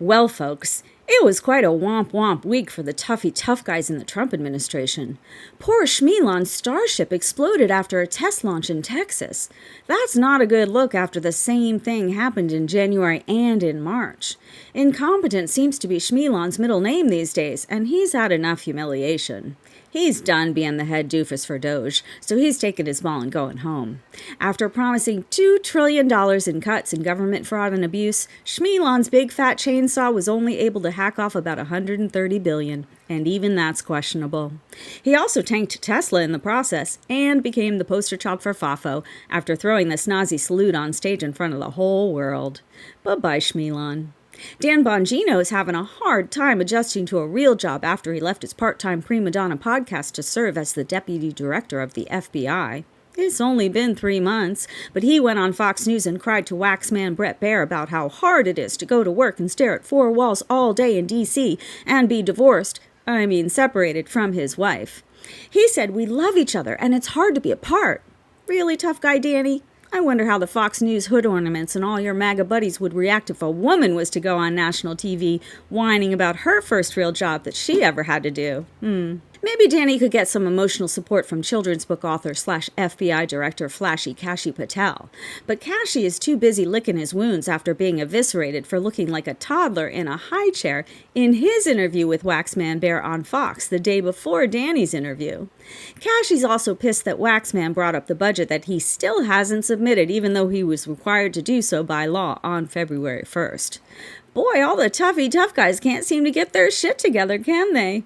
Well, folks, it was quite a womp-womp week for the tough guys in the Trump administration. Poor Schmeelon's Starship exploded after a test launch in Texas. That's not a good look after the same thing happened in January and in March. Incompetent seems to be Schmeelon's middle name these days, and he's had enough humiliation. He's done being the head doofus for Doge, so he's taking his ball and going home. After promising $2 trillion in cuts in government fraud and abuse, Schmeelon's big fat chainsaw was only able to hack off about $130 billion, and even that's questionable. He also tanked Tesla in the process and became the poster child for FAFO after throwing the snazzy salute on stage in front of the whole world. Bye-bye, Schmeelon. Dan Bongino is having a hard time adjusting to a real job after he left his part-time prima donna podcast to serve as the deputy director of the FBI. It's only been 3 months, but he went on Fox News and cried to Waxman Brett Baier about how hard it is to go to work and stare at 4 walls all day in D.C. and be separated from his wife. He said, "We love each other and it's hard to be apart." Really, tough guy Danny? I wonder how the Fox News hood ornaments and all your MAGA buddies would react if a woman was to go on national TV whining about her first real job that she ever had to do. Maybe Danny could get some emotional support from children's book author / FBI director Flashy Kashi Patel. But Kashi is too busy licking his wounds after being eviscerated for looking like a toddler in a high chair in his interview with Waxman Baier on Fox the day before Danny's interview. Kashi's also pissed that Waxman brought up the budget that he still hasn't submitted, even though he was required to do so by law on February 1st. Boy, all the tough guys can't seem to get their shit together, can they?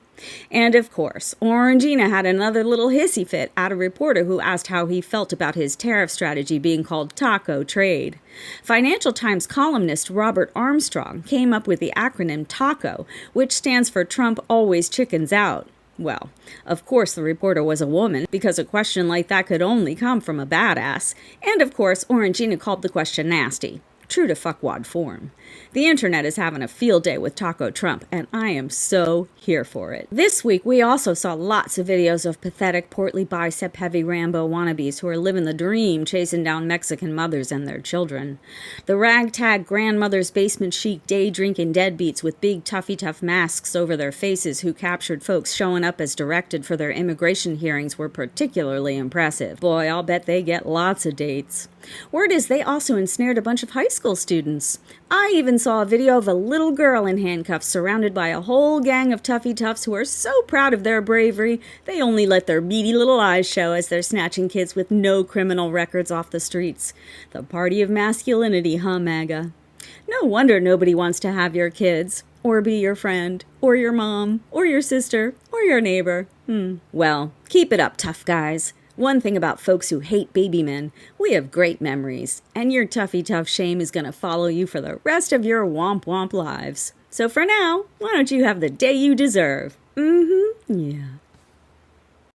And of course, Orangina had another little hissy fit at a reporter who asked how he felt about his tariff strategy being called taco trade. Financial Times columnist Robert Armstrong came up with the acronym TACO, which stands for Trump Always Chickens Out. Well, of course the reporter was a woman, because a question like that could only come from a badass. And of course, Orangina called the question nasty. True to fuckwad form. The internet is having a field day with Taco Trump, and I am so here for it. This week, we also saw lots of videos of pathetic, portly, bicep-heavy Rambo wannabes who are living the dream chasing down Mexican mothers and their children. The ragtag grandmother's basement chic day-drinking deadbeats with big tough masks over their faces who captured folks showing up as directed for their immigration hearings were particularly impressive. Boy, I'll bet they get lots of dates. Word is they also ensnared a bunch of high school students. I even saw a video of a little girl in handcuffs surrounded by a whole gang of toughs who are so proud of their bravery, they only let their beady little eyes show as they're snatching kids with no criminal records off the streets. The party of masculinity, huh, MAGA? No wonder nobody wants to have your kids, or be your friend, or your mom, or your sister, or your neighbor. Well, keep it up, tough guys. One thing about folks who hate baby men, we have great memories, and your tough shame is going to follow you for the rest of your womp lives. So for now, why don't you have the day you deserve? Yeah.